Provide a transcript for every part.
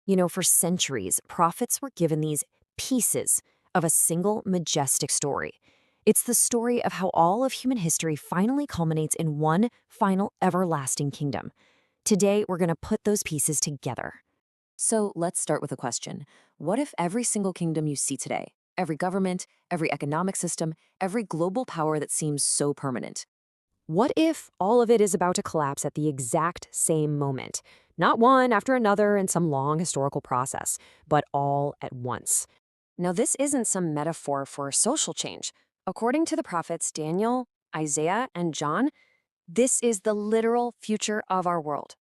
For centuries, prophets were given these pieces of a single majestic story. It's the story of how all of human history finally culminates in one final everlasting kingdom. Today, we're going to put those pieces together. So let's start with a question. What if every single kingdom you see today, every government, every economic system, every global power that seems so permanent, what if all of it is about to collapse at the exact same moment? Not one after another in some long historical process, but all at once. Now, this isn't some metaphor for social change. According to the prophets Daniel, Isaiah, and John, this is the literal future of our world.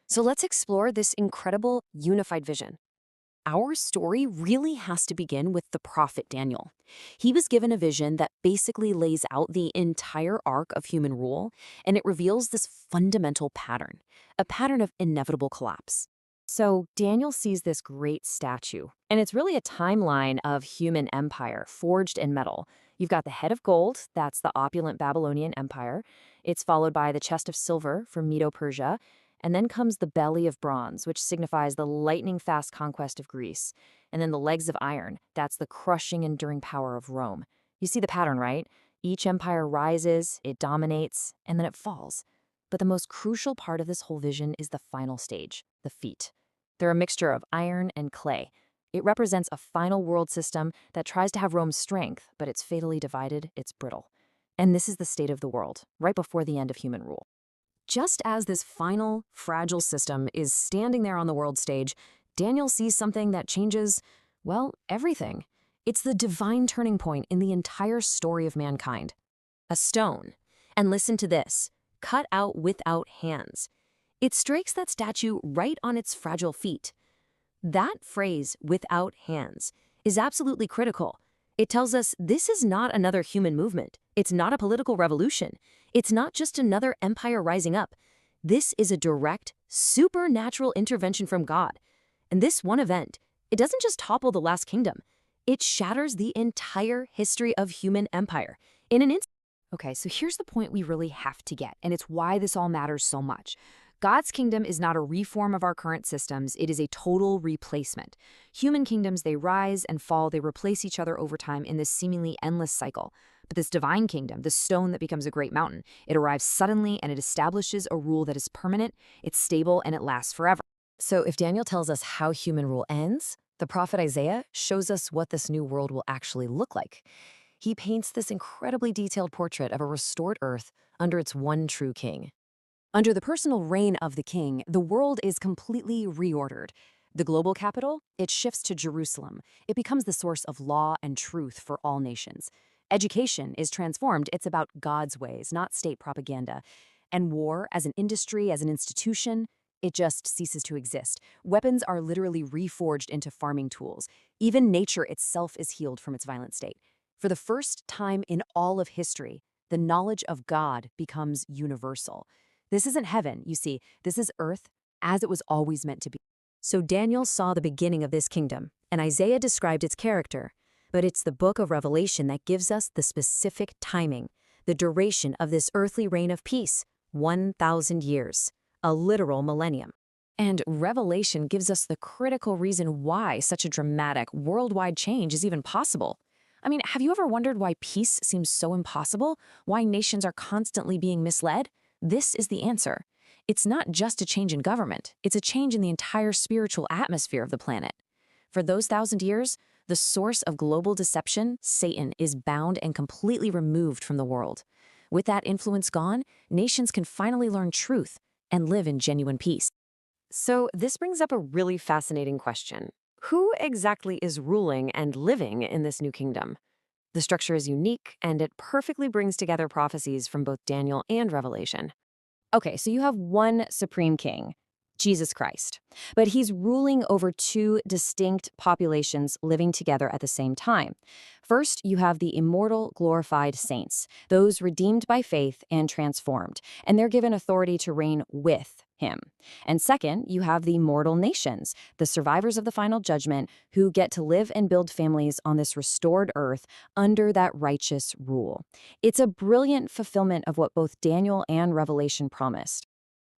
So let's explore this incredible unified vision. Our story really has to begin with the prophet Daniel. He was given a vision that basically lays out the entire arc of human rule, and it reveals this fundamental pattern, a pattern of inevitable collapse. So Daniel sees this great statue, and it's really a timeline of human empire forged in metal. You've got the head of gold, that's the opulent Babylonian Empire. It's followed by the chest of silver from Medo-Persia, and then comes the belly of bronze, which signifies the lightning-fast conquest of Greece. And then the legs of iron, that's the crushing, enduring power of Rome. You see the pattern, right? Each empire rises, it dominates, and then it falls. But the most crucial part of this whole vision is the final stage, the feet. They're a mixture of iron and clay. It represents a final world system that tries to have Rome's strength, but it's fatally divided, it's brittle. And this is the state of the world, right before the end of human rule. Just as this final, fragile system is standing there on the world stage, Daniel sees something that changes, well, everything. It's the divine turning point in the entire story of mankind. A stone. And listen to this, cut out without hands. It strikes that statue right on its fragile feet. That phrase, without hands, is absolutely critical. It tells us this is not another human movement. It's not a political revolution. It's not just another empire rising up. This is a direct, supernatural intervention from God. And this one event, it doesn't just topple the last kingdom. It shatters the entire history of human empire in an instant. Okay, so here's the point we really have to get, and it's why this all matters so much. God's kingdom is not a reform of our current systems, it is a total replacement. Human kingdoms, they rise and fall, they replace each other over time in this seemingly endless cycle. But this divine kingdom, the stone that becomes a great mountain, it arrives suddenly and it establishes a rule that is permanent, it's stable, and it lasts forever. So if Daniel tells us how human rule ends, the prophet Isaiah shows us what this new world will actually look like. He paints this incredibly detailed portrait of a restored earth under its one true king. Under the personal reign of the king, the world is completely reordered. The global capital, it shifts to Jerusalem. It becomes the source of law and truth for all nations. Education is transformed. It's about God's ways, not state propaganda. And war, as an industry, as an institution, it just ceases to exist. Weapons are literally reforged into farming tools. Even nature itself is healed from its violent state. For the first time in all of history, the knowledge of God becomes universal. This isn't heaven, you see. This is earth as it was always meant to be. So Daniel saw the beginning of this kingdom, and Isaiah described its character. But it's the book of Revelation that gives us the specific timing, the duration of this earthly reign of peace, 1,000 years, a literal millennium. And Revelation gives us the critical reason why such a dramatic, worldwide change is even possible. I mean, have you ever wondered why peace seems so impossible? Why nations are constantly being misled? This is the answer. It's not just a change in government, it's a change in the entire spiritual atmosphere of the planet. For those 1,000 years, the source of global deception, Satan, is bound and completely removed from the world. With that influence gone, nations can finally learn truth and live in genuine peace. So this brings up a really fascinating question. Who exactly is ruling and living in this new kingdom? The structure is unique, and it perfectly brings together prophecies from both Daniel and Revelation. Okay, so you have one supreme king, Jesus Christ, but he's ruling over two distinct populations living together at the same time. First, you have the immortal, glorified saints, those redeemed by faith and transformed, and they're given authority to reign with him. And second, you have the mortal nations, the survivors of the final judgment, who get to live and build families on this restored earth under that righteous rule. It's a brilliant fulfillment of what both Daniel and Revelation promised.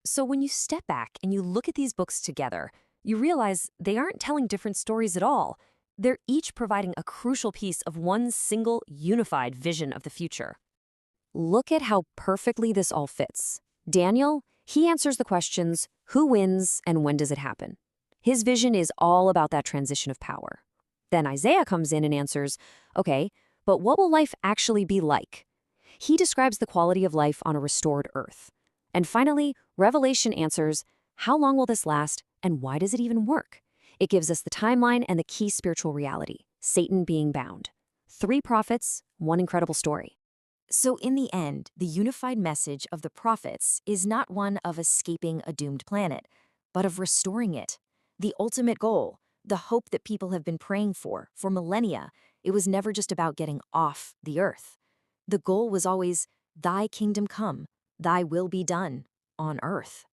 So when you step back and you look at these books together, You realize they aren't telling different stories at all. They're each providing a crucial piece of one single, unified vision of the future. Look at how perfectly this all fits. Daniel, he answers the questions, who wins and when does it happen? His vision is all about that transition of power. Then Isaiah comes in and answers, okay, but what will life actually be like? He describes the quality of life on a restored earth. And finally, Revelation answers, how long will this last and why does it even work? It gives us the timeline and the key spiritual reality, Satan being bound. 3 prophets, 1 incredible story. So in the end, the unified message of the prophets is not one of escaping a doomed planet, but of restoring it. The ultimate goal, the hope that people have been praying for millennia, it was never just about getting off the earth. The goal was always, thy kingdom come, thy will be done, on earth.